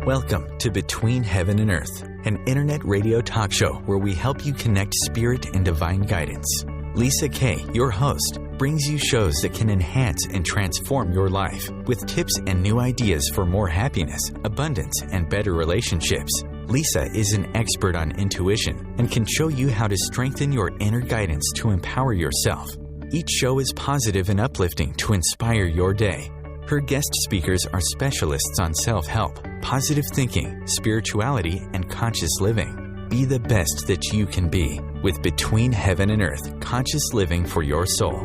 Welcome to Between Heaven and Earth, an internet radio talk show where we help you connect spirit and divine guidance. Lisa Kay, your host, brings you shows that can enhance and transform your life with tips and new ideas for more happiness, abundance, and better relationships. Lisa is an expert on intuition and can show you how to strengthen your inner guidance to empower yourself. Each show is positive and uplifting to inspire your day. Her guest speakers are specialists on self-help, positive thinking, spirituality, and conscious living. Be the best that you can be with Between Heaven and Earth, conscious living for your soul.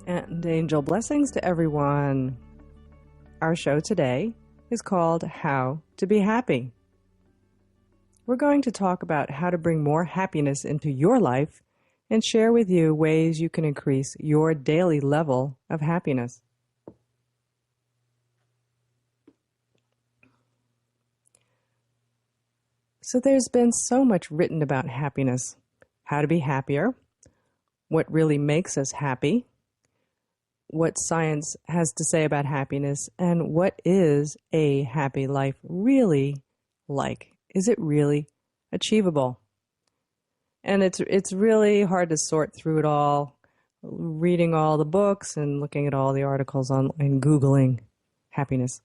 And angel blessings to everyone. Our show today is called How to Be Happy. We're going to talk about how to bring more happiness into your life and share with you ways you can increase your daily level of happiness. So there's been so much written about happiness, how to be happier, what really makes us happy, what science has to say about happiness, and what is a happy life really like? Is it really achievable? And it's really hard to sort through it all, reading all the books and looking at all the articles on and Googling happiness.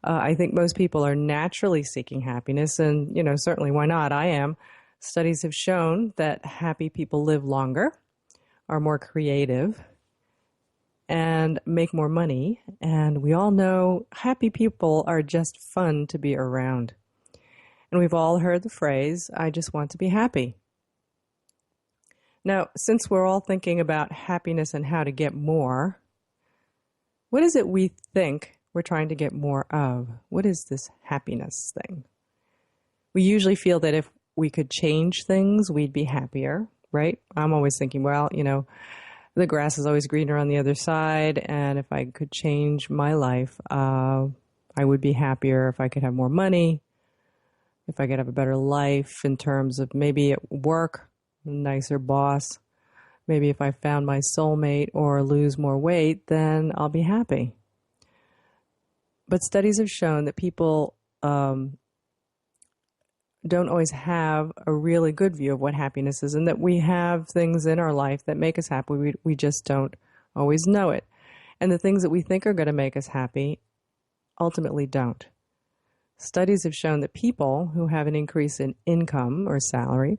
I think most people are naturally seeking happiness, and, certainly why not? I am. Studies have shown that happy people live longer, are more creative, and make more money. And we all know happy people are just fun to be around. And we've all heard the phrase, I just want to be happy. Now, since we're all thinking about happiness and how to get more, what is it we think we're trying to get more of? What is this happiness thing? We usually feel that if we could change things, we'd be happier, right? I'm always thinking, well, the grass is always greener on the other side, and if I could change my life, I would be happier if I could have more money, if I could have a better life in terms of maybe at work, a nicer boss, maybe if I found my soulmate or lose more weight, then I'll be happy. But studies have shown that people don't always have a really good view of what happiness is, and that we have things in our life that make us happy. We just don't always know it. And the things that we think are going to make us happy ultimately don't. Studies have shown that people who have an increase in income or salary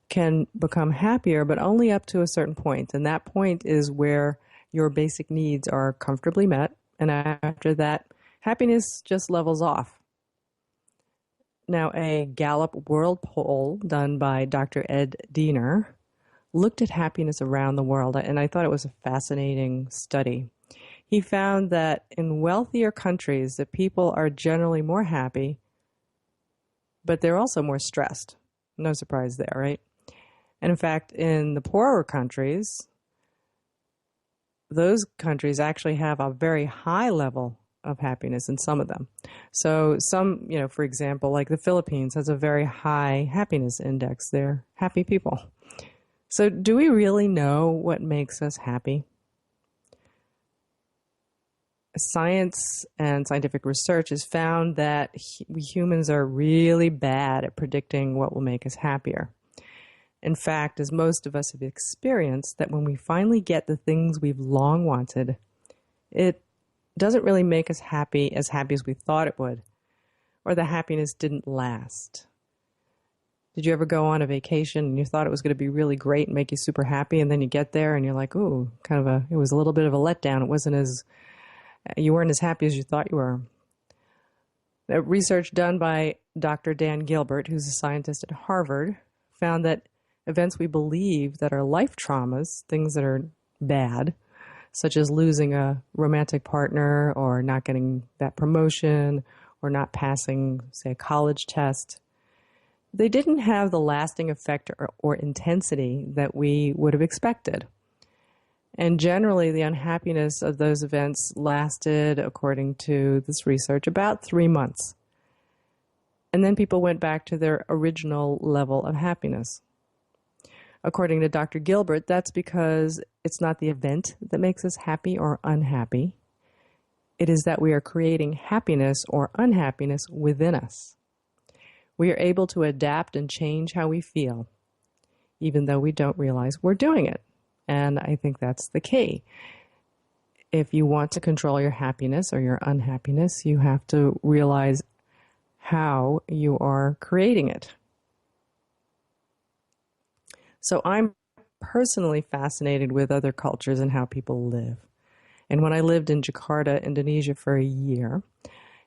can become happier, but only up to a certain point. And that point is where your basic needs are comfortably met. And after that, happiness just levels off. Now, a Gallup World Poll done by Dr. Ed Diener looked at happiness around the world, and I thought it was a fascinating study. He found that in wealthier countries, that people are generally more happy, but they're also more stressed. No surprise there, right? And in fact, in the poorer countries, those countries actually have a very high level of happiness in some of them. So some, for example, like the Philippines has a very high happiness index. They're happy people. So do we really know what makes us happy? Science and scientific research has found that we humans are really bad at predicting what will make us happier. In fact, as most of us have experienced, that when we finally get the things we've long wanted, it doesn't really make us happy as we thought it would, or the happiness didn't last. Did you ever go on a vacation and you thought it was going to be really great and make you super happy, and then you get there and you're like, ooh, it was a little bit of a letdown. You weren't as happy as you thought you were. The research done by Dr. Dan Gilbert, who's a scientist at Harvard, found that events we believe that are life traumas, things that are bad, such as losing a romantic partner or not getting that promotion or not passing, say, a college test, they didn't have the lasting effect or intensity that we would have expected. And generally, the unhappiness of those events lasted, according to this research, about 3 months. And then people went back to their original level of happiness. According to Dr. Gilbert, that's because it's not the event that makes us happy or unhappy. It is that we are creating happiness or unhappiness within us. We are able to adapt and change how we feel, even though we don't realize we're doing it. And I think that's the key. If you want to control your happiness or your unhappiness, you have to realize how you are creating it. So I'm personally fascinated with other cultures and how people live. And when I lived in Jakarta, Indonesia for a year,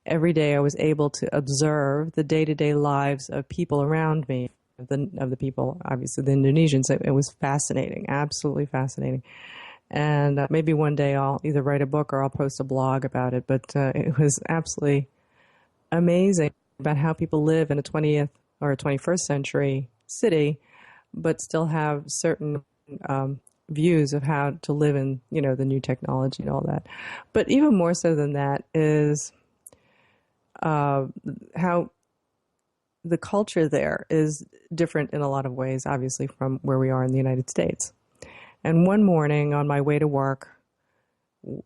every day I was able to observe the day-to-day lives of people around me, of the people, obviously the Indonesians. It was fascinating, absolutely fascinating. And maybe one day I'll either write a book or I'll post a blog about it. But it was absolutely amazing about how people live in a 20th or a 21st century city, but still have certain views of how to live in, the new technology and all that. But even more so than that is how the culture there is different in a lot of ways, obviously, from where we are in the United States. And one morning on my way to work,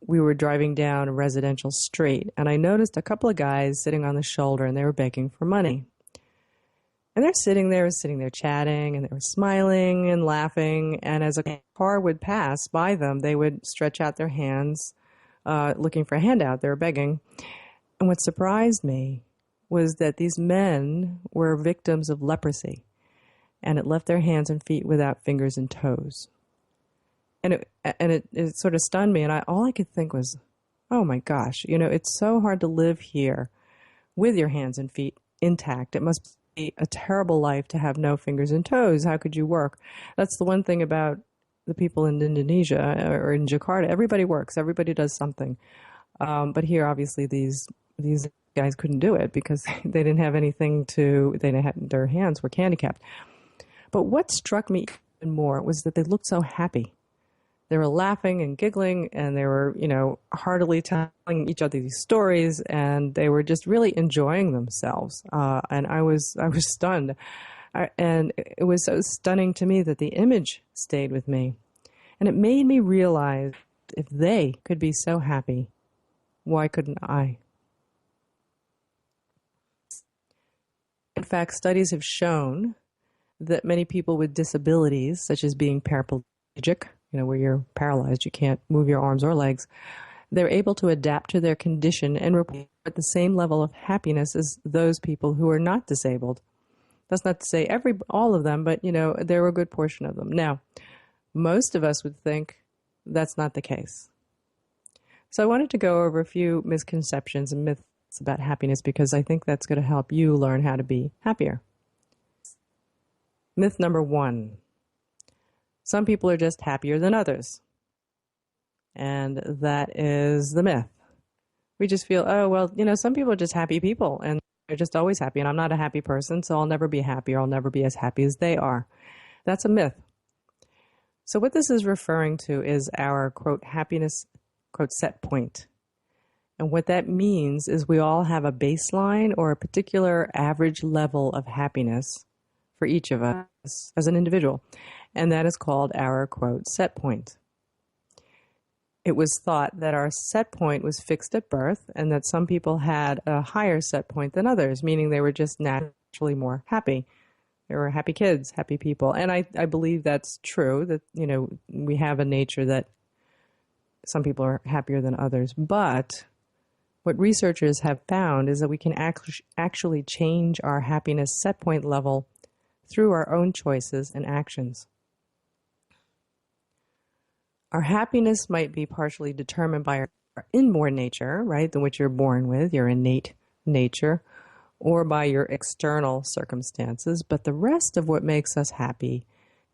we were driving down a residential street, and I noticed a couple of guys sitting on the shoulder, and they were begging for money. And they're sitting there chatting, and they were smiling and laughing, and as a car would pass by them, they would stretch out their hands looking for a handout. They were begging. And what surprised me was that these men were victims of leprosy, and it left their hands and feet without fingers and toes. And it sort of stunned me, and all I could think was, oh my gosh, it's so hard to live here with your hands and feet intact. It must be a terrible life to have no fingers and toes. How could you work? That's the one thing about the people in Indonesia or in Jakarta. Everybody works. Everybody does something. But here, obviously, these guys couldn't do it because they didn't have anything their hands were handicapped. But what struck me even more was that they looked so happy. They were laughing and giggling, and they were, heartily telling each other these stories, and they were just really enjoying themselves. And I was stunned. And it was so stunning to me that the image stayed with me. And it made me realize if they could be so happy, why couldn't I? In fact, studies have shown that many people with disabilities, such as being paraplegic, where you're paralyzed, you can't move your arms or legs, they're able to adapt to their condition and report the same level of happiness as those people who are not disabled. That's not to say all of them, but, there were a good portion of them. Now, most of us would think that's not the case. So I wanted to go over a few misconceptions and myths about happiness because I think that's going to help you learn how to be happier. Myth number 1. Some people are just happier than others. And that is the myth. We just feel, some people are just happy people and they're just always happy. And I'm not a happy person, so I'll never be happy or I'll never be as happy as they are. That's a myth. So what this is referring to is our, quote, happiness, quote, set point. And what that means is we all have a baseline or a particular average level of happiness for each of us as an individual. And that is called our, quote, set point. It was thought that our set point was fixed at birth and that some people had a higher set point than others, meaning they were just naturally more happy. They were happy kids, happy people. And I believe that's true, that, we have a nature that some people are happier than others. But what researchers have found is that we can actually change our happiness set point level through our own choices and actions. Our happiness might be partially determined by our inborn nature, right, than which you're born with, your innate nature, or by your external circumstances, but the rest of what makes us happy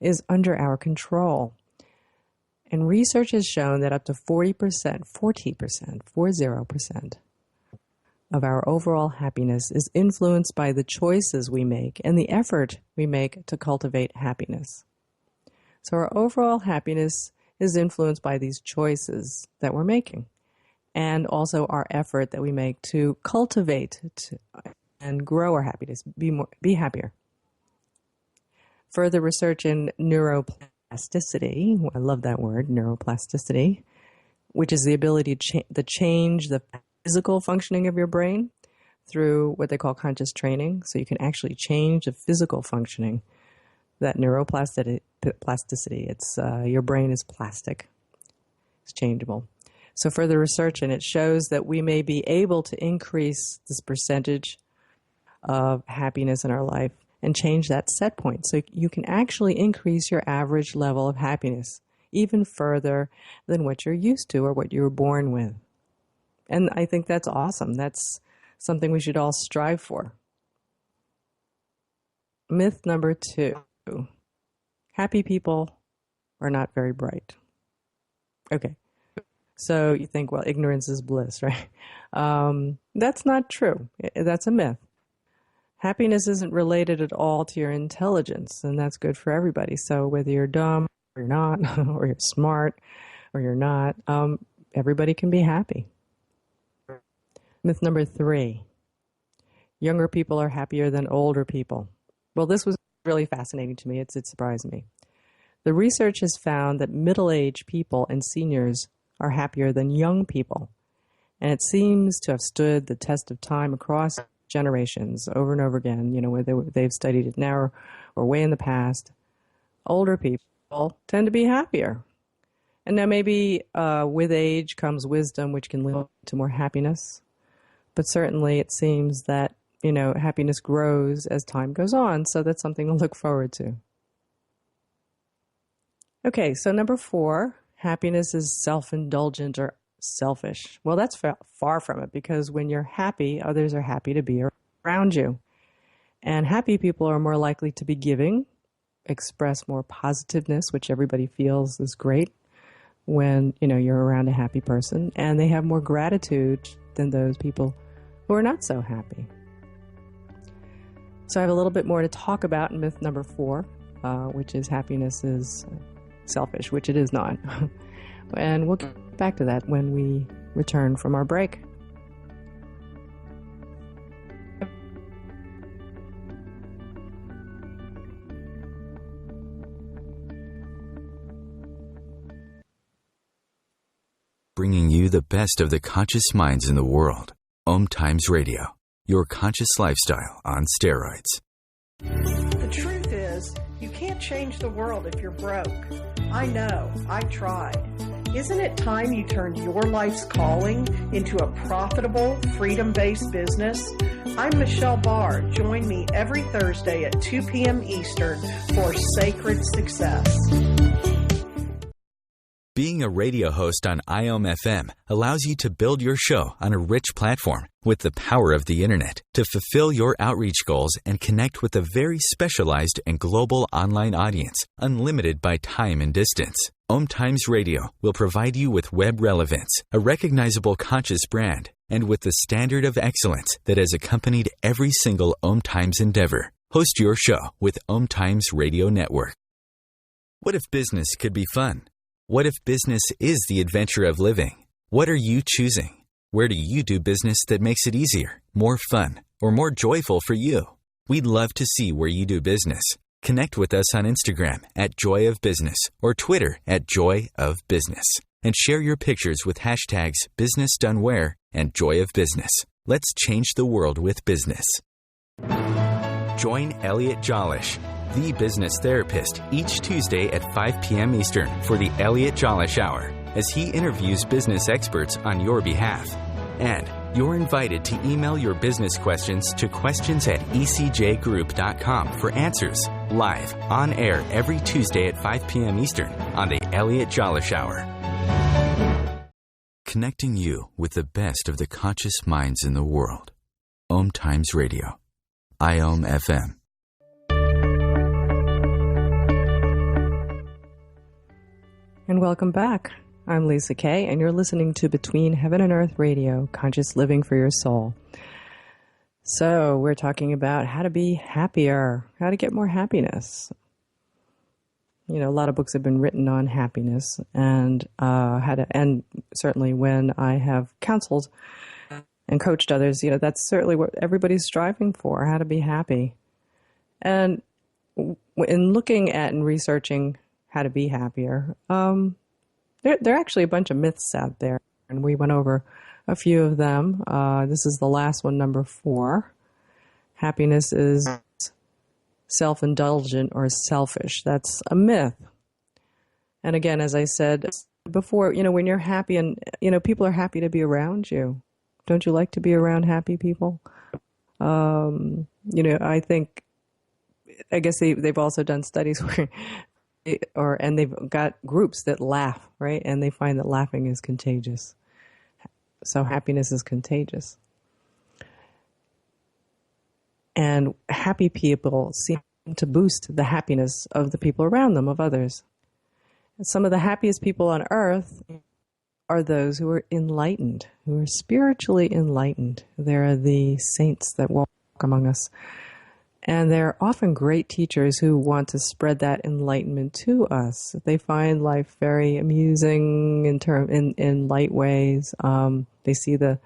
is under our control. And research has shown that up to 40% of our overall happiness is influenced by the choices we make and the effort we make to cultivate happiness. So our overall happiness is influenced by these choices that we're making and also our effort that we make to cultivate and grow our happiness, be happier. Further research in neuroplasticity, I love that word, neuroplasticity, which is the ability to change the physical functioning of your brain through what they call conscious training. So you can actually change the physical functioning, that neuroplasticity. It's your brain is plastic. It's changeable. So further research, and it shows that we may be able to increase this percentage of happiness in our life and change that set point. So you can actually increase your average level of happiness even further than what you're used to or what you were born with. And I think that's awesome. That's something we should all strive for. Myth number 2. Happy people are not very bright. Okay. So you think, well, ignorance is bliss, right? That's not true. That's a myth. Happiness isn't related at all to your intelligence, and that's good for everybody. So whether you're dumb or you're not, or you're smart or you're not, everybody can be happy. Myth number 3. Younger people are happier than older people. Well, this was really fascinating to me. It surprised me. The research has found that middle-aged people and seniors are happier than young people. And it seems to have stood the test of time across generations over and over again, whether they've studied it now or way in the past. Older people tend to be happier. And now maybe with age comes wisdom, which can lead to more happiness. But certainly it seems that, happiness grows as time goes on. So that's something to look forward to. Okay, so number 4, happiness is self-indulgent or selfish. Well, that's far from it, because when you're happy, others are happy to be around you. And happy people are more likely to be giving, express more positiveness, which everybody feels is great when, you're around a happy person. And they have more gratitude than those people who are not so happy. So I have a little bit more to talk about in myth number 4, which is happiness is selfish, which it is not. And we'll get back to that when we return from our break. Bringing you the best of the conscious minds in the world. OMTimes Radio, your conscious lifestyle on steroids. The truth is, you can't change the world if you're broke. I know, I've tried. Isn't it time you turned your life's calling into a profitable, freedom-based business? I'm Michelle Barr. Join me every Thursday at 2 p.m. Eastern for Sacred Success. Being a radio host on IOM-FM allows you to build your show on a rich platform with the power of the internet to fulfill your outreach goals and connect with a very specialized and global online audience, unlimited by time and distance. OMTimes Radio will provide you with web relevance, a recognizable conscious brand, and with the standard of excellence that has accompanied every single OMTimes endeavor. Host your show with OMTimes Radio Network. What if business could be fun? What if business is the adventure of living? What are you choosing? Where do you do business that makes it easier, more fun, or more joyful for you? We'd love to see where you do business. Connect with us on Instagram at Joy of Business or Twitter at Joy of Business, and share your pictures with hashtags BusinessDoneWhere and Joy of Business. Let's change the world with business. Join Elliot Jolish, the business therapist, each Tuesday at 5 p.m. Eastern for the Elliot Jolish Hour, as he interviews business experts on your behalf. And you're invited to email your business questions to questions@ecjgroup.com for answers, live, on air every Tuesday at 5 p.m. Eastern on the Elliot Jolish Hour. Connecting you with the best of the conscious minds in the world. OMTimes Radio. IOM-FM. And welcome back. I'm Lisa Kay, and you're listening to Between Heaven and Earth Radio, Conscious Living for Your Soul. So we're talking about how to be happier, how to get more happiness. A lot of books have been written on happiness, and and certainly when I have counseled and coached others, that's certainly what everybody's striving for, how to be happy. And in looking at and researching how to be happier, There are actually a bunch of myths out there, and we went over a few of them. This is the last one, number 4. Happiness is self-indulgent or selfish. That's a myth. And again, as I said before, when you're happy and, people are happy to be around you. Don't you like to be around happy people? I guess they've also done studies where, and they've got groups that laugh, right? And they find that laughing is contagious. So happiness is contagious. And happy people seem to boost the happiness of the people around them, of others. And some of the happiest people on earth are those who are enlightened, who are spiritually enlightened. They're the saints that walk among us. And they're often great teachers who want to spread that enlightenment to us. They find life very amusing in light ways. They see the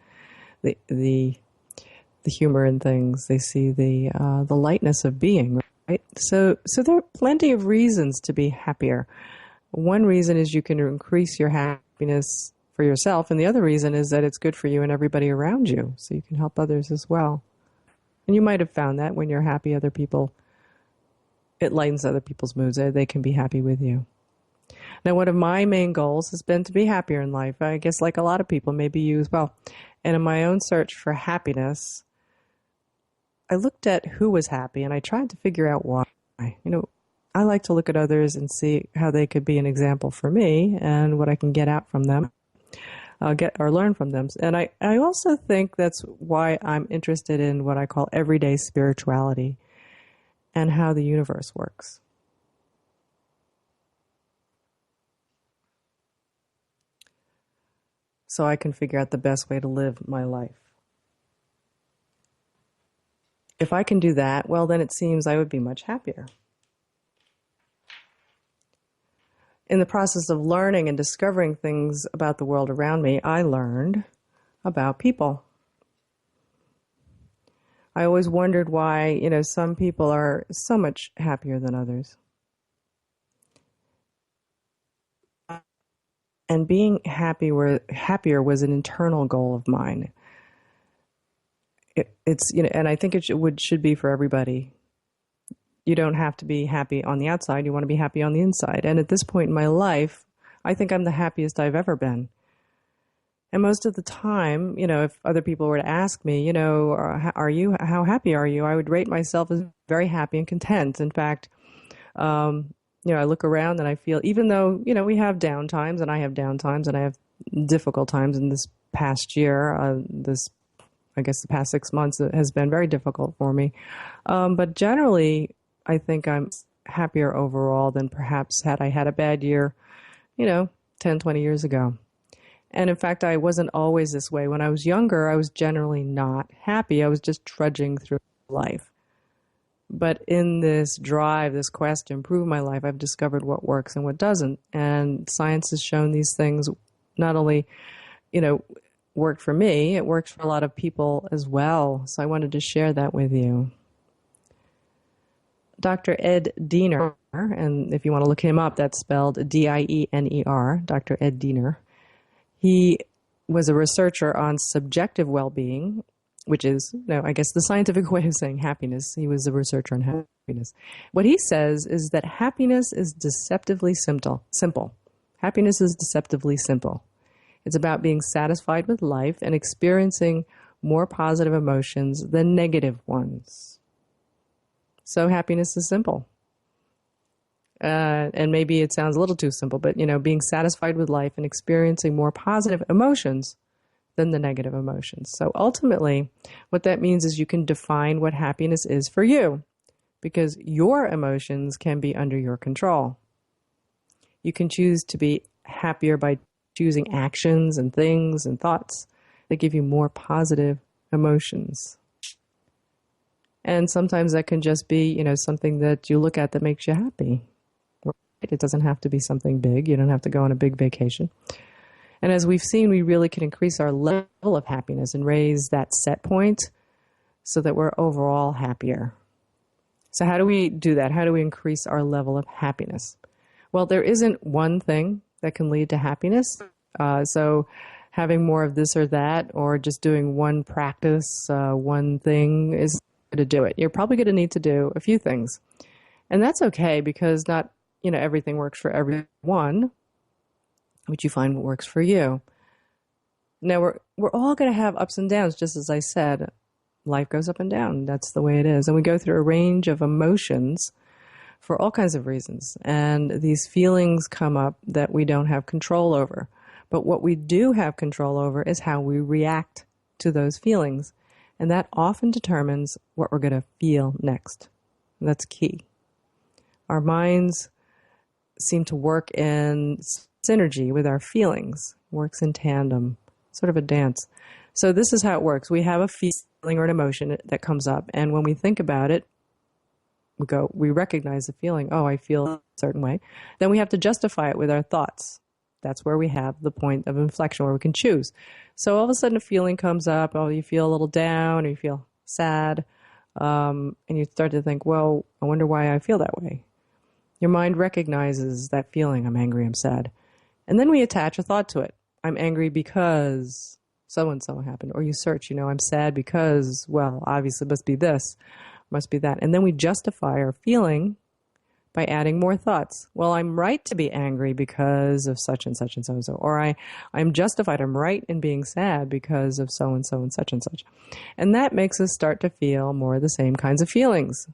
humor in things. They see the lightness of being. Right. So there are plenty of reasons to be happier. One reason is you can increase your happiness for yourself, and the other reason is that it's good for you and everybody around you, so you can help others as well. And you might have found that when you're happy, it lightens other people's moods. They can be happy with you. Now, one of my main goals has been to be happier in life. I guess like a lot of people, maybe you as well. And in my own search for happiness, I looked at who was happy and I tried to figure out why. I like to look at others and see how they could be an example for me and what I can get out from them. Learn from them. And I also think that's why I'm interested in what I call everyday spirituality and how the universe works. So I can figure out the best way to live my life. If I can do that, well, then it seems I would be much happier. In the process of learning and discovering things about the world around me, I learned about people. I always wondered why, some people are so much happier than others. And being happier was an internal goal of mine. It's and I think it should be for everybody. You don't have to be happy on the outside. You want to be happy on the inside. And at this point in my life, I think I'm the happiest I've ever been. And most of the time, if other people were to ask me, how happy are you? I would rate myself as very happy and content. In fact, I look around and I feel, even though, we have down times and I have down times and I have difficult times in this past year, I guess the past 6 months has been very difficult for me. But generally, I think I'm happier overall than perhaps had I had a bad year, 10, 20 years ago. And in fact, I wasn't always this way. When I was younger, I was generally not happy. I was just trudging through life. But in this drive, this quest to improve my life, I've discovered what works and what doesn't. And science has shown these things not only, worked for me, it works for a lot of people as well. So I wanted to share that with you. Dr. Ed Diener, and if you want to look him up, that's spelled D-I-E-N-E-R, Dr. Ed Diener. He was a researcher on subjective well-being, which is, I guess the scientific way of saying happiness. He was a researcher on happiness. What he says is that happiness is deceptively simple. Happiness is deceptively simple. It's about being satisfied with life and experiencing more positive emotions than negative ones. So happiness is simple. And maybe it sounds a little too simple, but, being satisfied with life and experiencing more positive emotions than the negative emotions. So ultimately, what that means is you can define what happiness is for you, because your emotions can be under your control. You can choose to be happier by choosing actions and things and thoughts that give you more positive emotions. And sometimes that can just be, something that you look at that makes you happy. Right? It doesn't have to be something big. You don't have to go on a big vacation. And as we've seen, we really can increase our level of happiness and raise that set point so that we're overall happier. So how do we do that? How do we increase our level of happiness? Well, there isn't one thing that can lead to happiness. So having more of this or that, or just doing one practice, one thing is to do it. You're probably going to need to do a few things. And that's okay, because not, everything works for everyone, but you find what works for you. Now, we're all going to have ups and downs, just as I said. Life goes up and down. That's the way it is. And we go through a range of emotions for all kinds of reasons. And these feelings come up that we don't have control over. But what we do have control over is how we react to those feelings. And that often determines what we're going to feel next. That's key. Our minds seem to work in synergy with our feelings, works in tandem, sort of a dance. So this is how it works. We have a feeling or an emotion that comes up, and when we think about it, we recognize the feeling. Oh, I feel a certain way. Then we have to justify it with our thoughts. That's where we have the point of inflection where we can choose. So all of a sudden a feeling comes up, you feel a little down, or you feel sad, and you start to think, well, I wonder why I feel that way. Your mind recognizes that feeling. I'm angry, I'm sad. And then we attach a thought to it. I'm angry because so-and-so happened. Or you search, I'm sad because, well, obviously it must be this, must be that. And then we justify our feeling by adding more thoughts. Well, I'm right to be angry because of such and such and so-and-so. Or I'm justified, I'm right in being sad because of so-and-so and such and such. And that makes us start to feel more of the same kinds of feelings.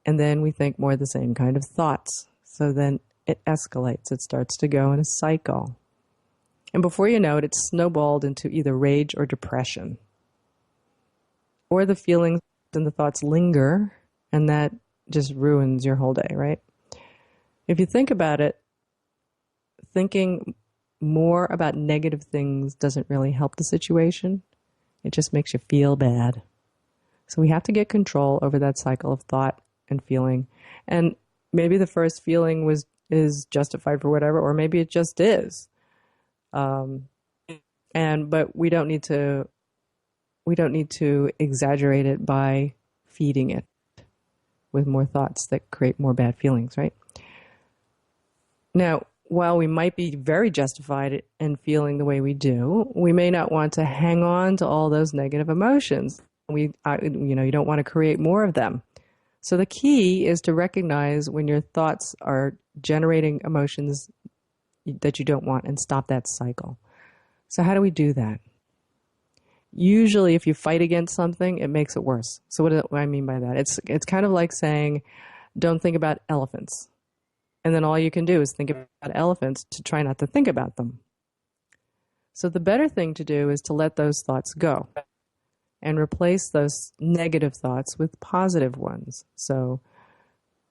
And then we think more of the same kind of thoughts. So then it escalates. It starts to go in a cycle. And before you know it, it's snowballed into either rage or depression. Or the feelings and the thoughts linger, and that just ruins your whole day, right? If you think about it, thinking more about negative things doesn't really help the situation. It just makes you feel bad. So we have to get control over that cycle of thought and feeling. And maybe the first feeling is justified for whatever, or maybe it just is. But we don't need to exaggerate it by feeding it with more thoughts that create more bad feelings, right? Now, while we might be very justified in feeling the way we do, we may not want to hang on to all those negative emotions. You don't want to create more of them. So the key is to recognize when your thoughts are generating emotions that you don't want and stop that cycle. So how do we do that? Usually if you fight against something, it makes it worse. So what do I mean by that? It's kind of like saying, don't think about elephants. And then all you can do is think about elephants to try not to think about them. So the better thing to do is to let those thoughts go and replace those negative thoughts with positive ones. So,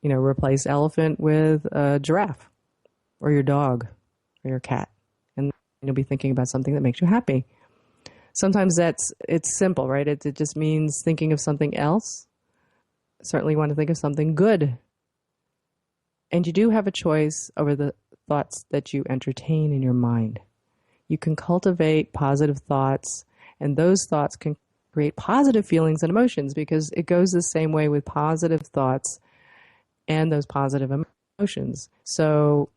replace elephant with a giraffe or your dog or your cat. And you'll be thinking about something that makes you happy. Sometimes it's simple, right? It just means thinking of something else. Certainly you want to think of something good. And you do have a choice over the thoughts that you entertain in your mind. You can cultivate positive thoughts, and those thoughts can create positive feelings and emotions, because it goes the same way with positive thoughts and those positive emotions. So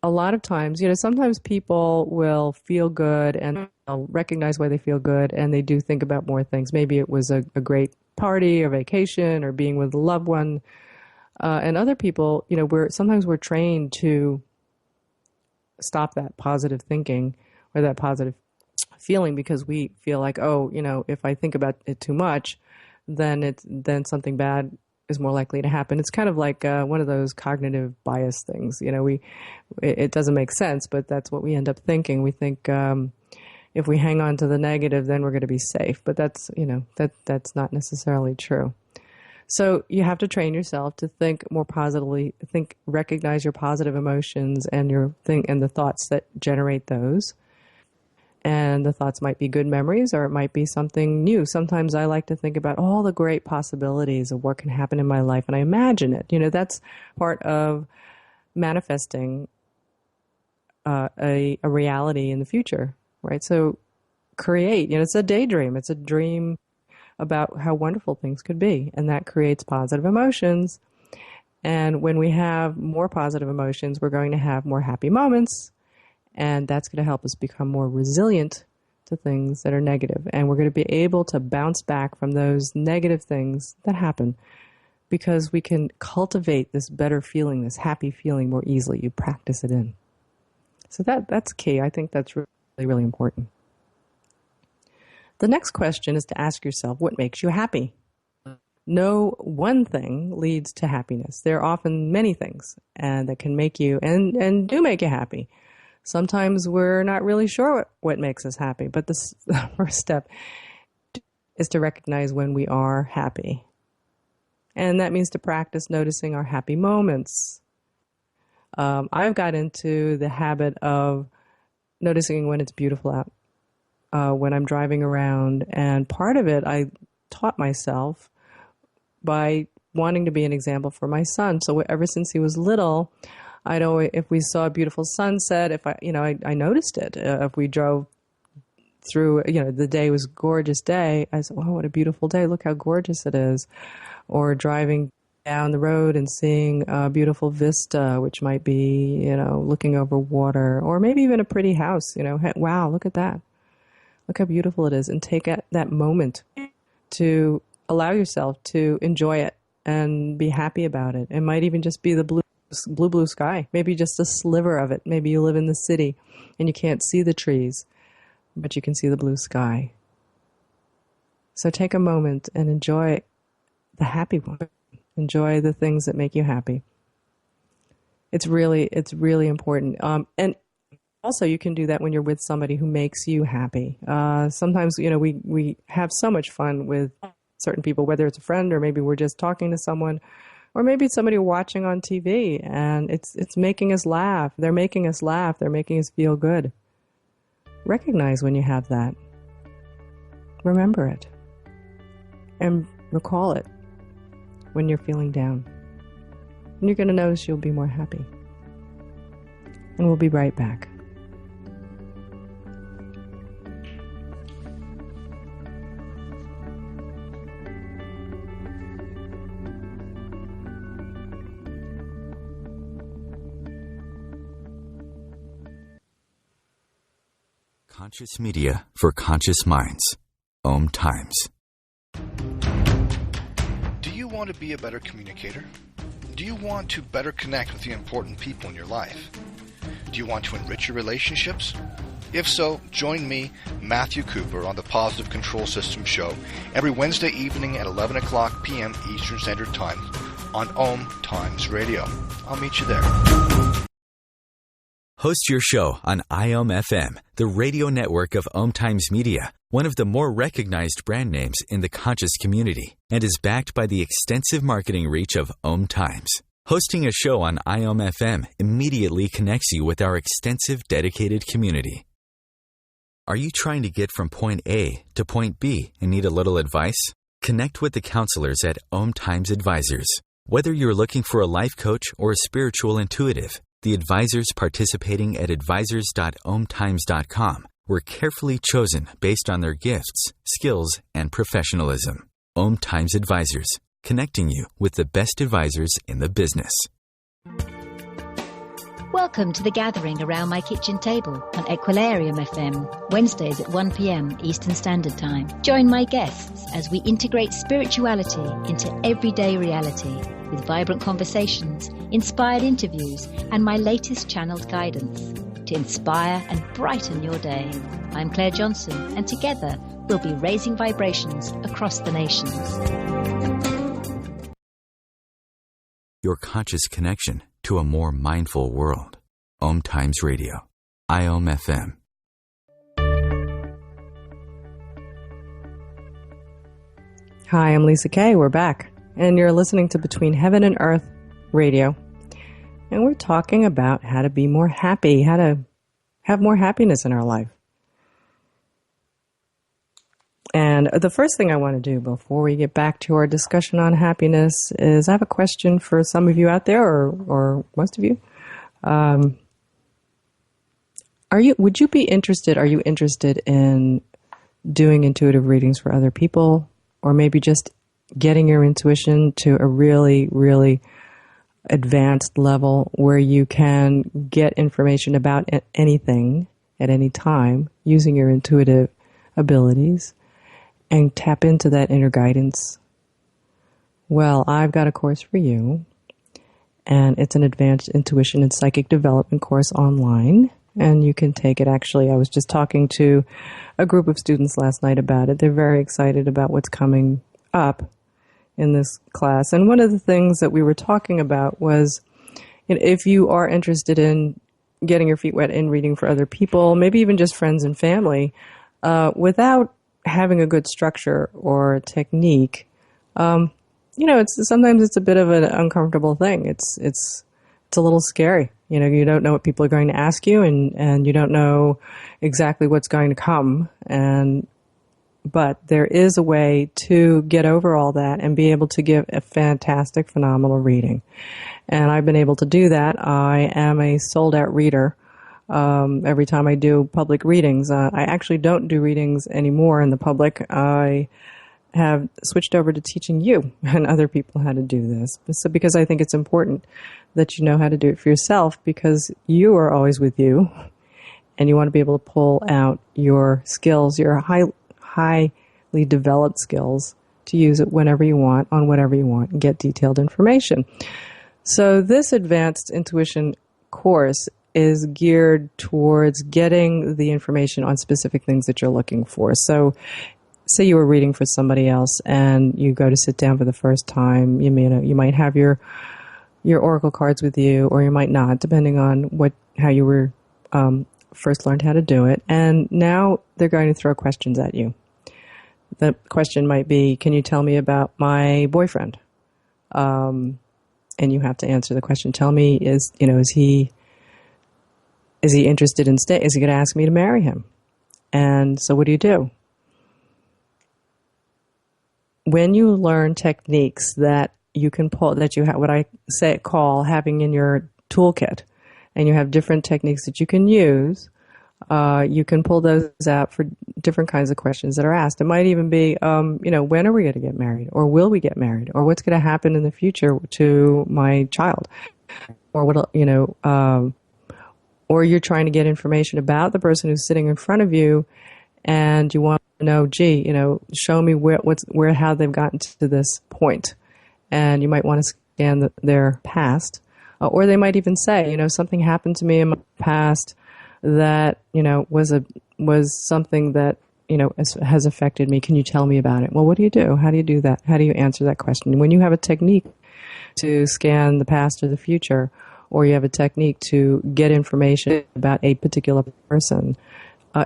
a lot of times, sometimes people will feel good and they'll recognize why they feel good, and they do think about more things. Maybe it was a great party or vacation or being with a loved one. And other people, sometimes we're trained to stop that positive thinking or that positive feeling, because we feel like, if I think about it too much, then something bad is more likely to happen. It's kind of like one of those cognitive bias things. It doesn't make sense, but that's what we end up thinking. We think if we hang on to the negative, then we're going to be safe. But that's not necessarily true. So you have to train yourself to think more positively. Recognize your positive emotions and and the thoughts that generate those. And the thoughts might be good memories, or it might be something new. Sometimes I like to think about all the great possibilities of what can happen in my life, and I imagine it. That's part of manifesting a reality in the future, right? So create, it's a daydream. It's a dream about how wonderful things could be, and that creates positive emotions. And when we have more positive emotions, we're going to have more happy moments, and that's going to help us become more resilient to things that are negative. And we're going to be able to bounce back from those negative things that happen because we can cultivate this better feeling, this happy feeling more easily. You practice it in. So that's key. I think that's really, really important. The next question is to ask yourself, what makes you happy? No one thing leads to happiness. There are often many things that can make you and do make you happy. Sometimes we're not really sure what makes us happy, but the first step is to recognize when we are happy. And that means to practice noticing our happy moments. I've got into the habit of noticing when it's beautiful out, when I'm driving around. And part of it I taught myself by wanting to be an example for my son. So ever since he was little, I'd always, if we saw a beautiful sunset, if I noticed it. If we drove through, the day was a gorgeous day, I said, oh, what a beautiful day. Look how gorgeous it is. Or driving down the road and seeing a beautiful vista, which might be, looking over water, or maybe even a pretty house, wow, look at that. Look how beautiful it is. And take that moment to allow yourself to enjoy it and be happy about it. It might even just be the blue sky, maybe just a sliver of it. Maybe you live in the city and you can't see the trees, but you can see the blue sky. So take a moment and enjoy the happy one. Enjoy the things that make you happy. It's really important. And also you can do that when you're with somebody who makes you happy. Sometimes, we have so much fun with certain people, whether it's a friend or maybe we're just talking to someone, or maybe it's somebody watching on TV and it's making us laugh. They're making us laugh. They're making us feel good. Recognize when you have that. Remember it. And recall it when you're feeling down. And you're going to notice you'll be more happy. And we'll be right back. Conscious media for conscious minds. OMTimes. Do you want to be a better communicator? Do you want to better connect with the important people in your life? Do you want to enrich your relationships? If so, join me, Matthew Cooper, on the Positive Control System Show every Wednesday evening at 11 o'clock p.m. Eastern Standard Time on OMTimes Radio. I'll meet you there. Host your show on IOM-FM, the radio network of OMTimes Media, one of the more recognized brand names in the conscious community, and is backed by the extensive marketing reach of OMTimes. Hosting a show on IOM-FM immediately connects you with our extensive dedicated community. Are you trying to get from point A to point B and need a little advice? Connect with the counselors at OMTimes Advisors. Whether you're looking for a life coach or a spiritual intuitive, the advisors participating at advisors.omtimes.com were carefully chosen based on their gifts, skills, and professionalism. OMTimes Advisors, connecting you with the best advisors in the business. Welcome to The Gathering Around My Kitchen Table on Equilarium FM, Wednesdays at 1 p.m. Eastern Standard Time. Join my guests as we integrate spirituality into everyday reality with vibrant conversations, inspired interviews, and my latest channeled guidance to inspire and brighten your day. I'm Claire Johnson, and together we'll be raising vibrations across the nations. Your conscious connection to a more mindful world. OMTimes Radio. IOM-FM. Hi, I'm Lisa Kay. We're back. And you're listening to Between Heaven and Earth Radio. And we're talking about how to be more happy, how to have more happiness in our life. And the first thing I want to do before we get back to our discussion on happiness is I have a question for some of you out there, or most of you. Are you interested in doing intuitive readings for other people, or maybe just getting your intuition to a really, really advanced level where you can get information about anything at any time using your intuitive abilities and tap into that inner guidance. Well, I've got a course for you, and it's an advanced intuition and psychic development course online, and you can take it. Actually, I was just talking to a group of students last night about it. They're very excited about what's coming up in this class. And one of the things that we were talking about was, if you are interested in getting your feet wet in reading for other people, maybe even just friends and family, without having a good structure or technique, sometimes it's a bit of an uncomfortable thing. It's a little scary. You don't know what people are going to ask you, and you don't know exactly what's going to come. But there is a way to get over all that and be able to give a fantastic, phenomenal reading. And I've been able to do that. I am a sold-out reader. Every time I do public readings, I actually don't do readings anymore in the public. I have switched over to teaching you and other people how to do this. So because I think it's important that you know how to do it for yourself, because you are always with you, and you want to be able to pull out your skills, your highly developed skills, to use it whenever you want, on whatever you want, and get detailed information. So this advanced intuition course is geared towards getting the information on specific things that you're looking for. So say you were reading for somebody else and you go to sit down for the first time. You might have your oracle cards with you, or you might not, depending on how you were first learned how to do it. And now they're going to throw questions at you. The question might be, can you tell me about my boyfriend? And you have to answer the question. Tell me, is he interested in staying? Is he going to ask me to marry him? And so what do? When you learn techniques that you can pull, that you have, what I call having in your toolkit, and you have different techniques that you can use, you can pull those out for different kinds of questions that are asked. It might even be, when are we going to get married? Or will we get married? Or what's going to happen in the future to my child? Or or you're trying to get information about the person who's sitting in front of you, and you want to know, show me how they've gotten to this point. And you might want to scan their past. Or they might even say, something happened to me in my past that, was something that, has affected me. Can you tell me about it? Well, what do you do? How do you do that? How do you answer that question? When you have a technique to scan the past or the future, or you have a technique to get information about a particular person,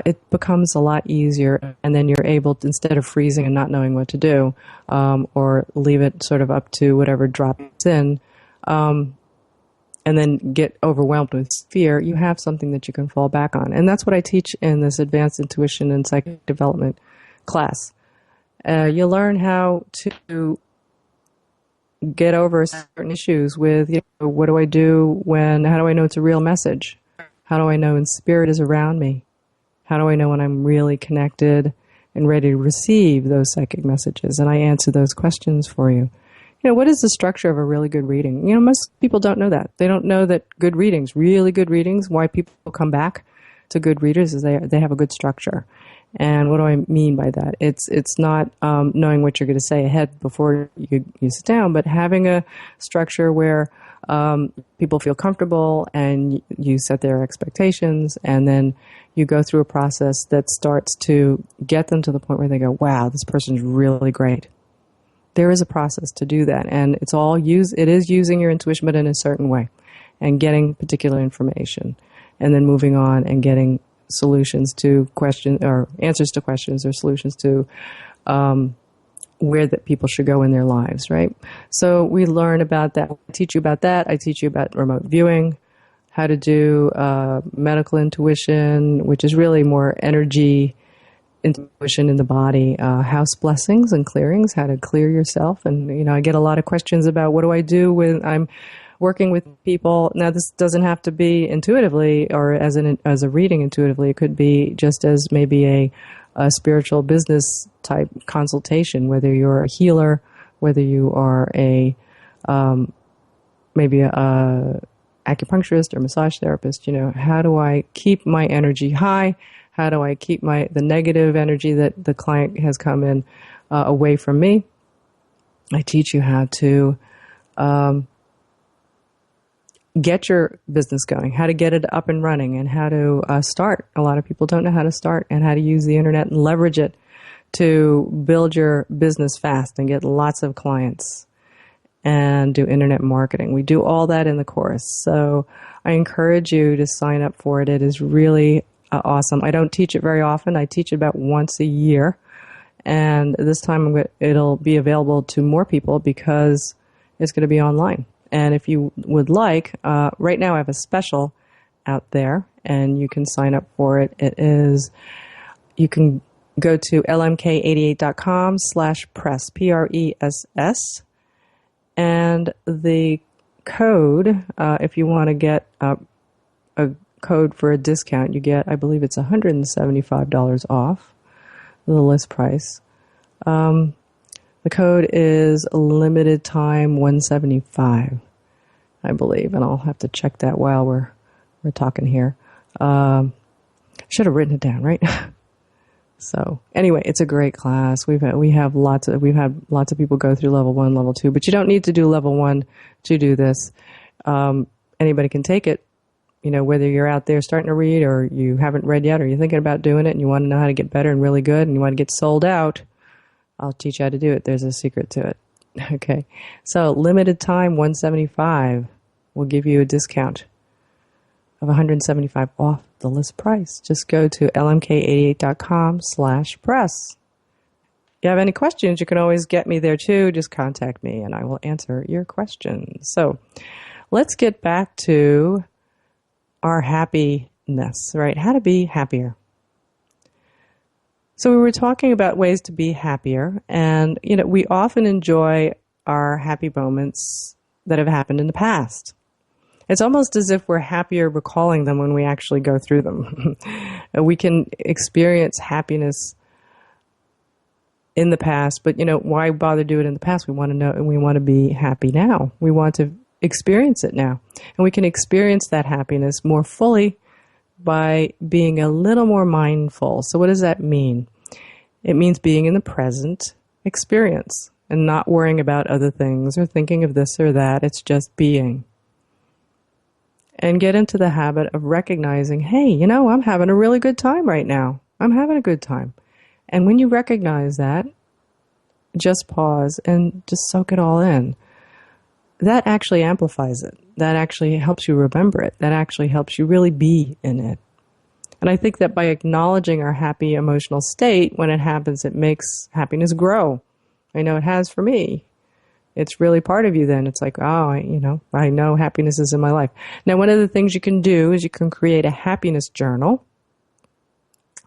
it becomes a lot easier, and then you're able to, instead of freezing and not knowing what to do, or leave it sort of up to whatever drops in, and then get overwhelmed with fear, you have something that you can fall back on. And that's what I teach in this advanced intuition and psychic development class. You learn how to get over certain issues with, what do I do how do I know it's a real message? How do I know when spirit is around me? How do I know when I'm really connected and ready to receive those psychic messages? And I answer those questions for you. What is the structure of a really good reading? Most people don't know that. They don't know that good readings, really good readings, why people come back to good readers is they have a good structure. And what do I mean by that? It's not knowing what you're going to say ahead before you sit down, but having a structure where people feel comfortable, and you set their expectations, and then you go through a process that starts to get them to the point where they go, wow, this person's really great. There is a process to do that, and it is using your intuition, but in a certain way, and getting particular information, and then moving on and getting solutions to questions, or answers to questions, or solutions to where that people should go in their lives, right? So we learn about that. I teach you about that. I teach you about remote viewing, how to do medical intuition, which is really more energy intuition in the body, house blessings and clearings, how to clear yourself. And, I get a lot of questions about what do I do when I'm working with people. Now, this doesn't have to be intuitively or as a reading intuitively. It could be just as maybe a spiritual business type consultation, whether you're a healer, whether you are a maybe a acupuncturist or massage therapist, how do I keep my energy high? How do I keep the negative energy that the client has come in away from me? I teach you how to get your business going, how to get it up and running, and how to start. A lot of people don't know how to start and how to use the internet and leverage it to build your business fast and get lots of clients and do internet marketing. We do all that in the course. So I encourage you to sign up for it. It is really awesome. I don't teach it very often. I teach it about once a year. And this time it'll be available to more people because it's going to be online. And if you would like, right now I have a special out there and you can sign up for it. You can go to lmk88.com/press, PRESS. And the code, if you want to get a code for a discount, you get, I believe it's $175 off the list price. The code is limited time 175, I believe, and I'll have to check that while we're talking here. Should have written it down, right? So anyway, it's a great class. We've had lots of people go through level 1, level 2, but you don't need to do level 1 to do this. Anybody can take it. Whether you're out there starting to read or you haven't read yet or you're thinking about doing it and you want to know how to get better and really good and you want to get sold out, I'll teach you how to do it. There's a secret to it. Okay. So limited time 175 will give you a discount of $175 off the list price. Just go to lmk88.com/press. If you have any questions, you can always get me there too. Just contact me and I will answer your questions. So let's get back to our happiness, right? How to be happier. So we were talking about ways to be happier, and we often enjoy our happy moments that have happened in the past. It's almost as if we're happier recalling them when we actually go through them. We can experience happiness in the past, but why bother do it in the past? We want to know, and we want to be happy now. We want to experience it now. And we can experience that happiness more fully by being a little more mindful. So what does that mean? It means being in the present experience and not worrying about other things or thinking of this or that. It's just being. And get into the habit of recognizing, hey, I'm having a really good time right now. I'm having a good time. And when you recognize that, just pause and just soak it all in. That actually amplifies it. That actually helps you remember it. That actually helps you really be in it. And I think that by acknowledging our happy emotional state, when it happens, it makes happiness grow. I know it has for me. It's really part of you then. It's like, I know happiness is in my life. Now, one of the things you can do is you can create a happiness journal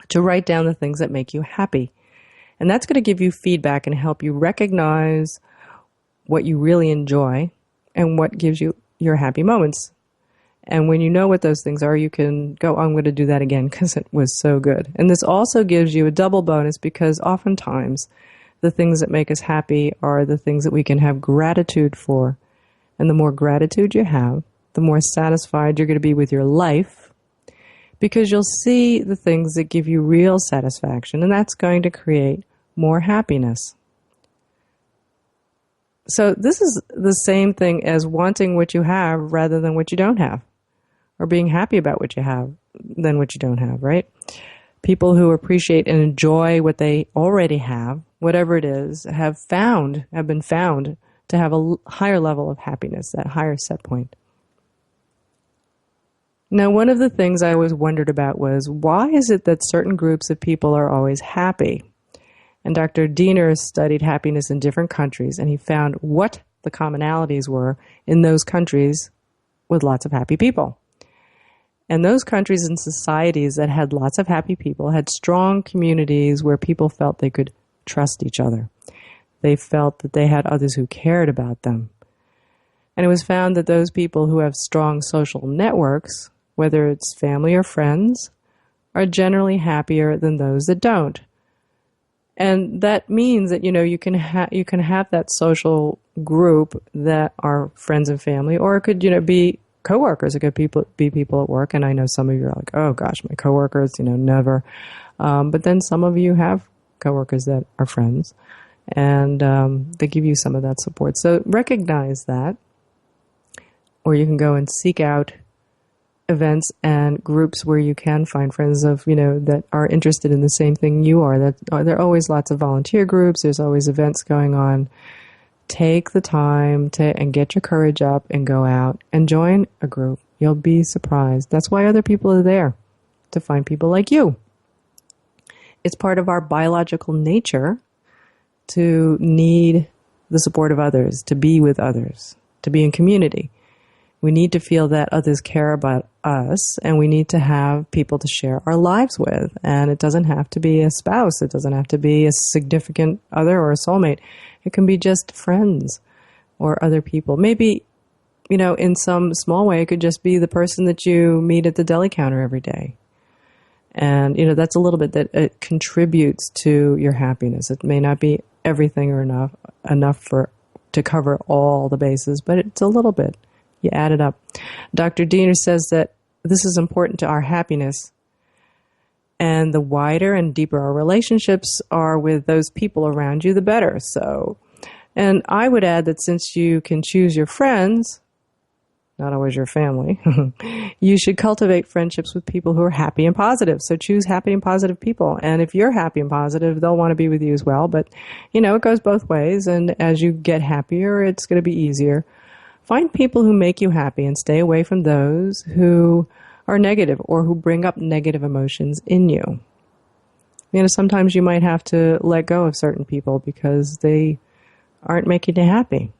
to write down the things that make you happy. And that's going to give you feedback and help you recognize what you really enjoy and what gives you your happy moments. And when you know what those things are, you can go, I'm going to do that again because it was so good. And this also gives you a double bonus because oftentimes the things that make us happy are the things that we can have gratitude for. And the more gratitude you have, the more satisfied you're going to be with your life because you'll see the things that give you real satisfaction, and that's going to create more happiness. So this is the same thing as wanting what you have rather than what you don't have, or being happy about what you have than what you don't have, right? People who appreciate and enjoy what they already have, whatever it is, have been found to have a higher level of happiness, that higher set point. Now, one of the things I always wondered about was, why is it that certain groups of people are always happy? And Dr. Diener studied happiness in different countries, and he found what the commonalities were in those countries with lots of happy people. And those countries and societies that had lots of happy people had strong communities where people felt they could trust each other. They felt that they had others who cared about them. And it was found that those people who have strong social networks, whether it's family or friends, are generally happier than those that don't. And that means that, you can have that social, group that are friends and family, or it could, be coworkers. It could be people at work. And I know some of you are like, oh gosh, my coworkers, never. But then some of you have coworkers that are friends, and they give you some of that support. So recognize that, or you can go and seek out events and groups where you can find friends of, that are interested in the same thing you are. There are always lots of volunteer groups. There's always events going on. Take the time and get your courage up and go out and join a group. You'll be surprised. That's why other people are there, to find people like you. It's part of our biological nature to need the support of others, to be with others, to be in community. We need to feel that others care about us, and we need to have people to share our lives with. And it doesn't have to be a spouse. It doesn't have to be a significant other or a soulmate. It can be just friends or other people. Maybe, in some small way, it could just be the person that you meet at the deli counter every day. And, that's a little bit that it contributes to your happiness. It may not be everything or enough to cover all the bases, but it's a little bit. You add it up. Dr. Diener says that this is important to our happiness. And the wider and deeper our relationships are with those people around you, the better. So, and I would add that since you can choose your friends, not always your family, you should cultivate friendships with people who are happy and positive. So choose happy and positive people. And if you're happy and positive, they'll want to be with you as well. But, it goes both ways. And as you get happier, it's going to be easier. Find people who make you happy and stay away from those who are negative or who bring up negative emotions in you. Sometimes you might have to let go of certain people because they aren't making you happy.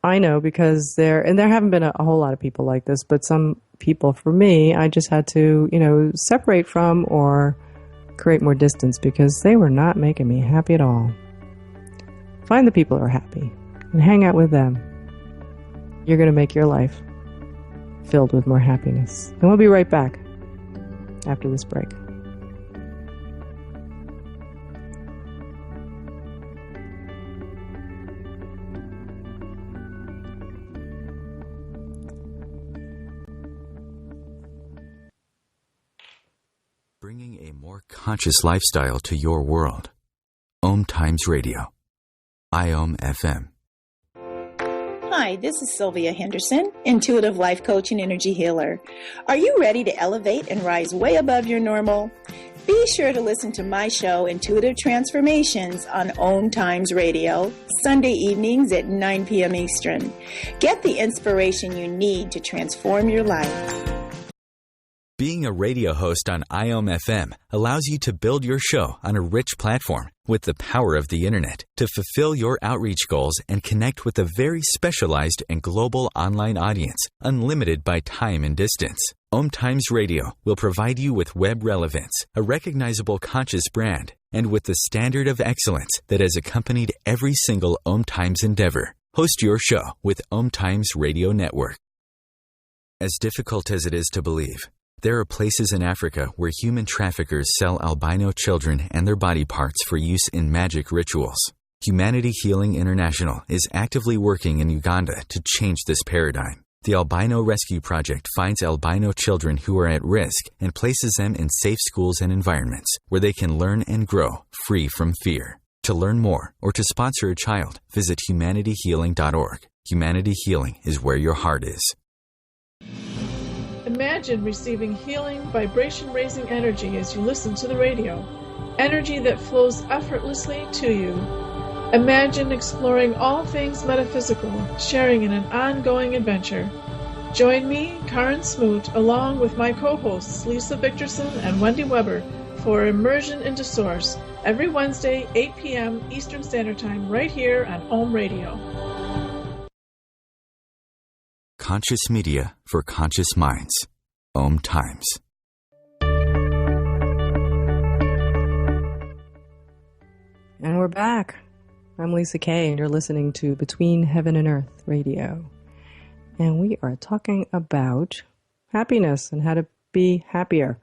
I know because there haven't been a whole lot of people like this, but some people, for me, I just had to, separate from or create more distance because they were not making me happy at all. Find the people who are happy and hang out with them. You're going to make your life filled with more happiness. And we'll be right back after this break. Bringing a more conscious lifestyle to your world. OMTimes Radio. IOM FM. Hi, this is Sylvia Henderson, intuitive life coach and energy healer. Are you ready to elevate and rise way above your normal? Be sure to listen to my show, Intuitive Transformations, on OMTimes Radio, Sunday evenings at 9 p.m. Eastern. Get the inspiration you need to transform your life. Being a radio host on IOM FM allows you to build your show on a rich platform with the power of the internet to fulfill your outreach goals and connect with a very specialized and global online audience, unlimited by time and distance. OMTimes Radio will provide you with web relevance, a recognizable conscious brand, and with the standard of excellence that has accompanied every single OMTimes endeavor. Host your show with OMTimes Radio Network. As difficult as it is to believe, there are places in Africa where human traffickers sell albino children and their body parts for use in magic rituals. Humanity Healing International is actively working in Uganda to change this paradigm. The Albino Rescue Project finds albino children who are at risk and places them in safe schools and environments where they can learn and grow free from fear. To learn more or to sponsor a child, visit humanityhealing.org. Humanity Healing is where your heart is. Imagine receiving healing, vibration-raising energy as you listen to the radio. Energy that flows effortlessly to you. Imagine exploring all things metaphysical, sharing in an ongoing adventure. Join me, Karen Smoot, along with my co-hosts Lisa Victorson and Wendy Weber for Immersion into Source every Wednesday, 8 p.m. Eastern Standard Time, right here on Home Radio. Conscious media for conscious minds. OMTimes. And we're back. I'm Lisa Kay, and you're listening to Between Heaven and Earth Radio. And we are talking about happiness and how to be happier.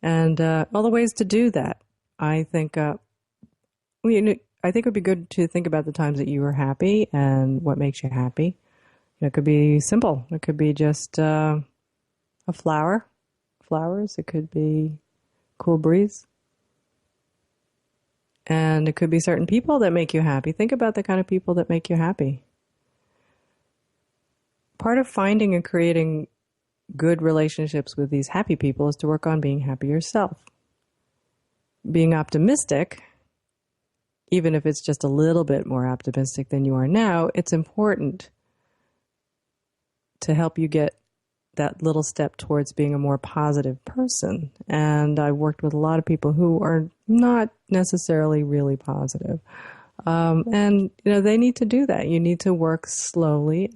And all the ways to do that. I think a I think it would be good to think about the times that you were happy and what makes you happy. It could be simple. It could be just a flower, flowers. It could be cool breeze. And it could be certain people that make you happy. Think about the kind of people that make you happy. Part of finding and creating good relationships with these happy people is to work on being happy yourself. Being optimistic, even if it's just a little bit more optimistic than you are now, it's important to help you get that little step towards being a more positive person. And I've worked with a lot of people who are not necessarily really positive. And, they need to do that. You need to work slowly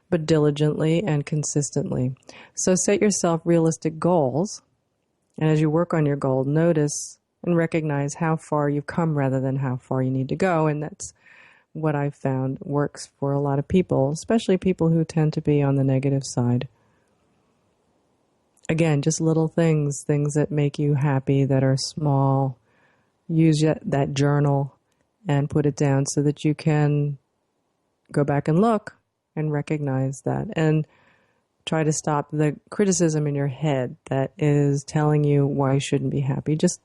but diligently and consistently. So set yourself realistic goals. And as you work on your goal, notice and recognize how far you've come rather than how far you need to go. And that's what I've found works for a lot of people, especially people who tend to be on the negative side. Again, just little things that make you happy, that are small. Use that journal and put it down so that you can go back and look and recognize that. And try to stop the criticism in your head that is telling you why you shouldn't be happy. Just,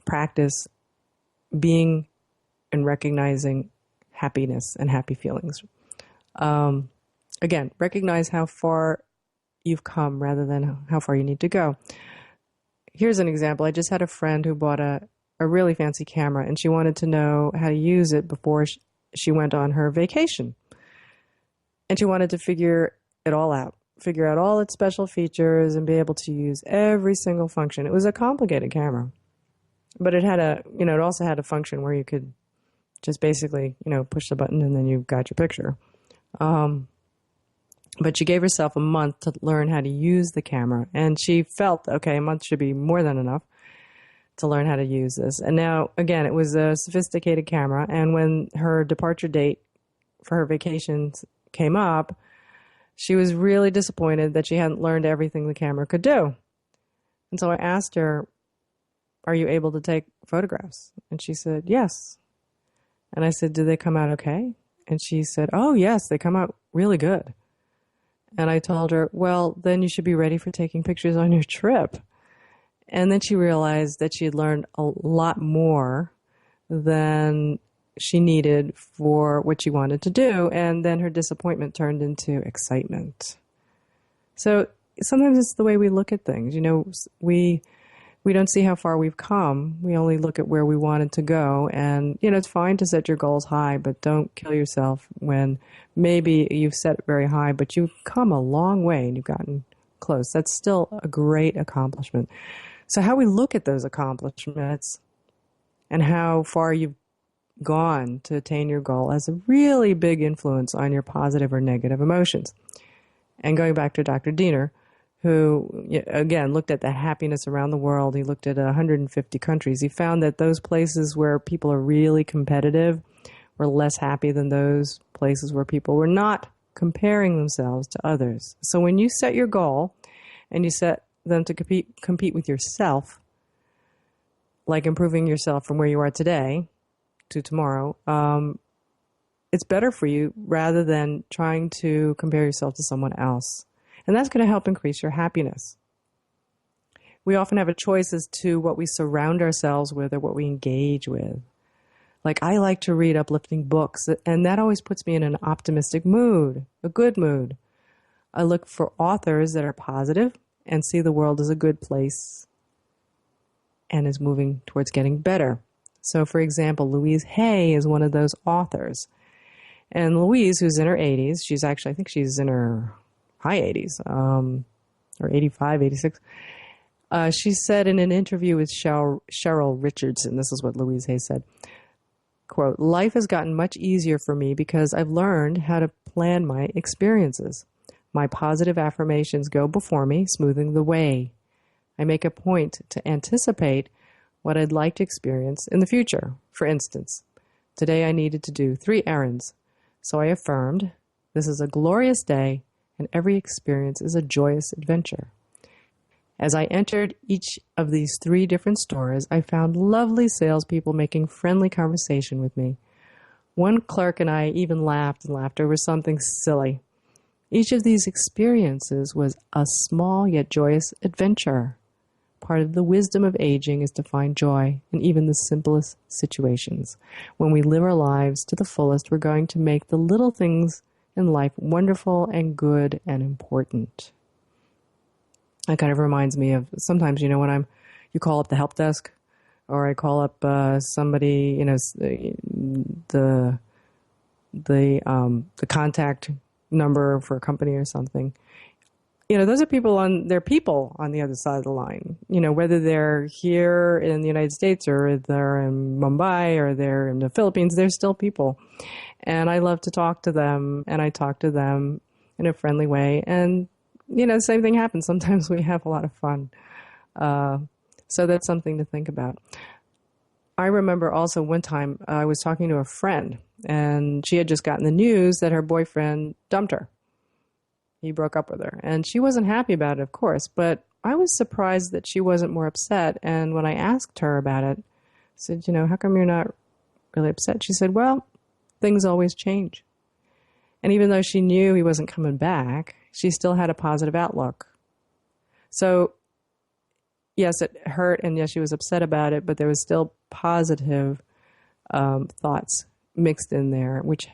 practice being and recognizing happiness and happy feelings. Again, recognize how far you've come rather than how far you need to go. Here's an example. I just had a friend who bought a really fancy camera, and she wanted to know how to use it before she went on her vacation. And she wanted to figure it all out, figure out all its special features and be able to use every single function. It was a complicated camera, but it had it also had a function where you could just basically, push the button and then you got your picture. But she gave herself a month to learn how to use the camera. And she felt, okay, a month should be more than enough to learn how to use this. And now, again, it was a sophisticated camera. And when her departure date for her vacations came up, she was really disappointed that she hadn't learned everything the camera could do. And so I asked her, are you able to take photographs? And she said, yes. And I said, do they come out okay? And she said, oh, yes, they come out really good. And I told her, well, then you should be ready for taking pictures on your trip. And then she realized that she had learned a lot more than she needed for what she wanted to do. And then her disappointment turned into excitement. So sometimes it's the way we look at things. We don't see how far we've come. We only look at where we wanted to go. And, it's fine to set your goals high, but don't kill yourself when maybe you've set it very high, but you've come a long way and you've gotten close. That's still a great accomplishment. So how we look at those accomplishments and how far you've gone to attain your goal has a really big influence on your positive or negative emotions. And going back to Dr. Diener, who, again, looked at the happiness around the world. He looked at 150 countries. He found that those places where people are really competitive were less happy than those places where people were not comparing themselves to others. So when you set your goal and you set them to compete with yourself, like improving yourself from where you are today to tomorrow, it's better for you rather than trying to compare yourself to someone else. And that's going to help increase your happiness. We often have a choice as to what we surround ourselves with or what we engage with. Like, I like to read uplifting books, and that always puts me in an optimistic mood, a good mood. I look for authors that are positive and see the world as a good place and is moving towards getting better. So, for example, Louise Hay is one of those authors. And Louise, who's in her 80s, I think she's in her high 80s, or 85, 86. She said in an interview with Cheryl Richardson, this is what Louise Hay said, quote, "Life has gotten much easier for me because I've learned how to plan my experiences. My positive affirmations go before me, smoothing the way. I make a point to anticipate what I'd like to experience in the future. For instance, today I needed to do 3 errands. So I affirmed, this is a glorious day and every experience is a joyous adventure." As I entered each of these 3 different stores, I found lovely salespeople making friendly conversation with me. One clerk and I even laughed and laughed over something silly. Each of these experiences was a small yet joyous adventure. Part of the wisdom of aging is to find joy in even the simplest situations. When we live our lives to the fullest, we're going to make the little things in life wonderful and good and important. That kind of reminds me of sometimes, when you call up the help desk, or I call up somebody, the contact number for a company or something. Those are people on the other side of the line. Whether they're here in the United States or they're in Mumbai or they're in the Philippines, they're still people. And I love to talk to them, and I talk to them in a friendly way. And, the same thing happens. Sometimes we have a lot of fun. So that's something to think about. I remember also one time I was talking to a friend, and she had just gotten the news that her boyfriend dumped her. He broke up with her, and she wasn't happy about it, of course, but I was surprised that she wasn't more upset. And when I asked her about it, I said, how come you're not really upset? She said, well, things always change. And even though she knew he wasn't coming back, she still had a positive outlook. So yes, it hurt, and yes, she was upset about it, but there was still positive thoughts mixed in there, which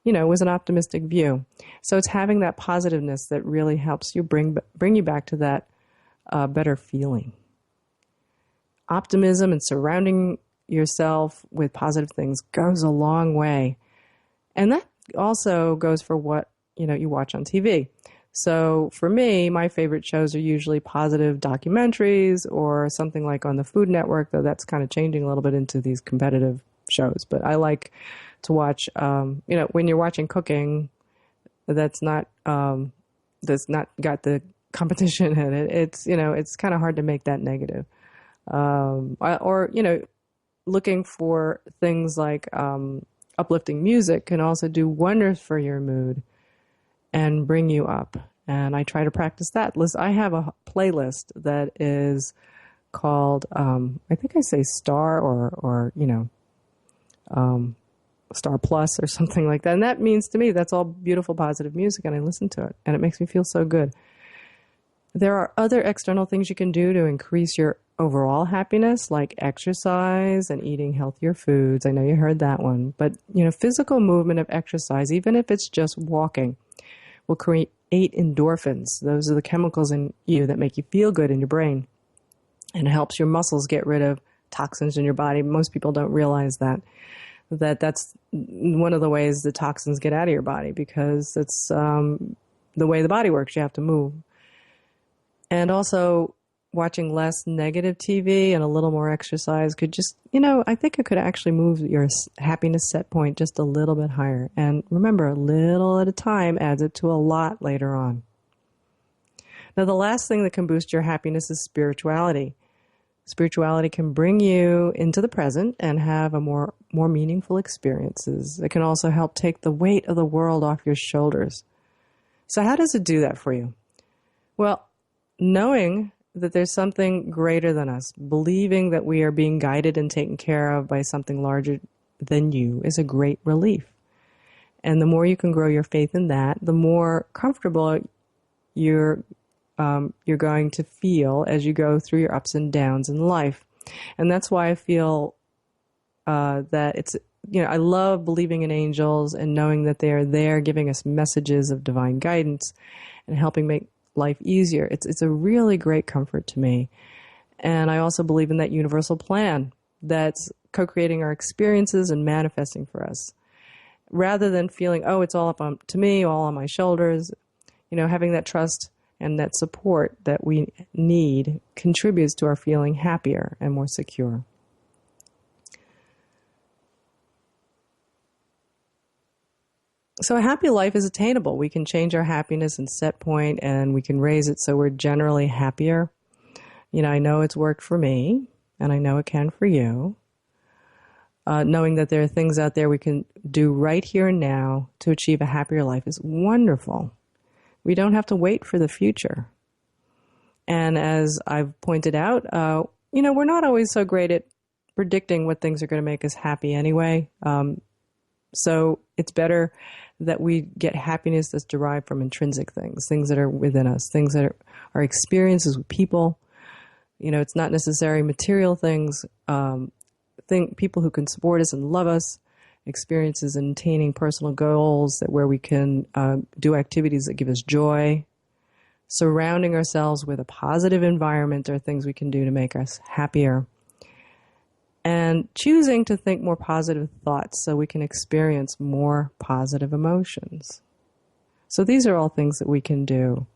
was an optimistic view. So it's having that positiveness that really helps you bring you back to that better feeling. Optimism and surrounding yourself with positive things goes a long way. And that also goes for what, you watch on TV. So for me, my favorite shows are usually positive documentaries or something like on the Food Network, though that's kind of changing a little bit into these competitive shows. But I like to watch, when you're watching cooking, that's not got the competition in it. It's kind of hard to make that negative. Looking for things like uplifting music can also do wonders for your mood and bring you up. And I try to practice that. I have a playlist that is called, I think I say Star or Star Plus or something like that. And that means to me, that's all beautiful, positive music, and I listen to it, and it makes me feel so good. There are other external things you can do to increase your overall happiness, like exercise and eating healthier foods. I know you heard that one. But, physical movement of exercise, even if it's just walking, will create endorphins. Those are the chemicals in you that make you feel good in your brain. And it helps your muscles get rid of toxins in your body. Most people don't realize that's one of the ways the toxins get out of your body, because it's the way the body works. You have to move. And also, watching less negative TV and a little more exercise could just, I think it could actually move your happiness set point just a little bit higher. And remember, a little at a time adds up to a lot later on. Now, the last thing that can boost your happiness is spirituality. Spirituality can bring you into the present and have a more meaningful experiences. It can also help take the weight of the world off your shoulders. So how does it do that for you? Well, knowing that there's something greater than us, believing that we are being guided and taken care of by something larger than you is a great relief. And the more you can grow your faith in that, the more comfortable you're going to feel as you go through your ups and downs in life. And that's why I feel that it's, I love believing in angels and knowing that they are there giving us messages of divine guidance and helping make life easier. It's a really great comfort to me. And I also believe in that universal plan that's co-creating our experiences and manifesting for us. Rather than feeling, it's all up to me, all on my shoulders, having that trust and that support that we need contributes to our feeling happier and more secure. So a happy life is attainable. We can change our happiness and set point, and we can raise it so we're generally happier. I know it's worked for me, and I know it can for you. Knowing that there are things out there we can do right here and now to achieve a happier life is wonderful. We don't have to wait for the future. And as I've pointed out, we're not always so great at predicting what things are going to make us happy anyway. So it's better that we get happiness that's derived from intrinsic things that are within us, things that are experiences with people. It's not necessarily material things, people who can support us and love us, experiences in attaining personal goals where we can do activities that give us joy. Surrounding ourselves with a positive environment are things we can do to make us happier. And choosing to think more positive thoughts so we can experience more positive emotions. So these are all things that we can do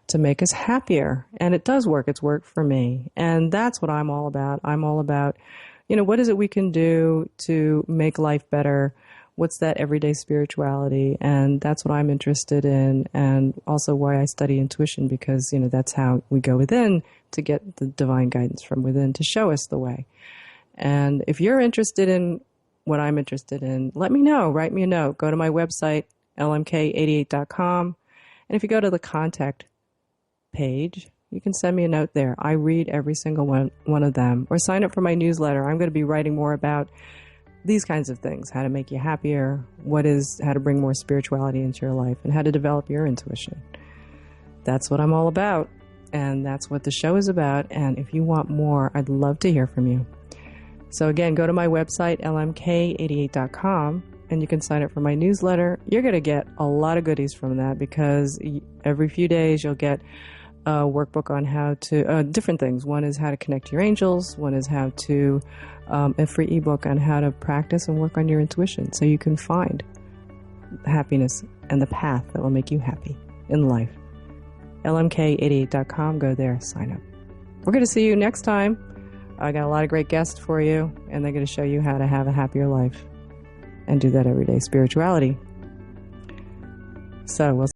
to make us happier. And it does work. It's worked for me. And that's what I'm all about. I'm all about, what is it we can do to make life better? What's that everyday spirituality? And that's what I'm interested in, and also why I study intuition, because, that's how we go within to get the divine guidance from within to show us the way. And if you're interested in what I'm interested in, let me know. Write me a note. Go to my website, lmk88.com. And if you go to the contact page, you can send me a note there. I read every single one of them. Or sign up for my newsletter. I'm going to be writing more about these kinds of things, how to make you happier, how to bring more spirituality into your life, and how to develop your intuition. That's what I'm all about, and that's what the show is about. And if you want more, I'd love to hear from you. So again, go to my website, lmk88.com, and you can sign up for my newsletter. You're going to get a lot of goodies from that, because every few days you'll get a workbook on how to, different things. One is how to connect to your angels. One is how to, a free ebook on how to practice and work on your intuition so you can find happiness and the path that will make you happy in life. lmk88.com, go there, sign up. We're going to see you next time. I got a lot of great guests for you, and they're going to show you how to have a happier life and do that everyday spirituality. So we'll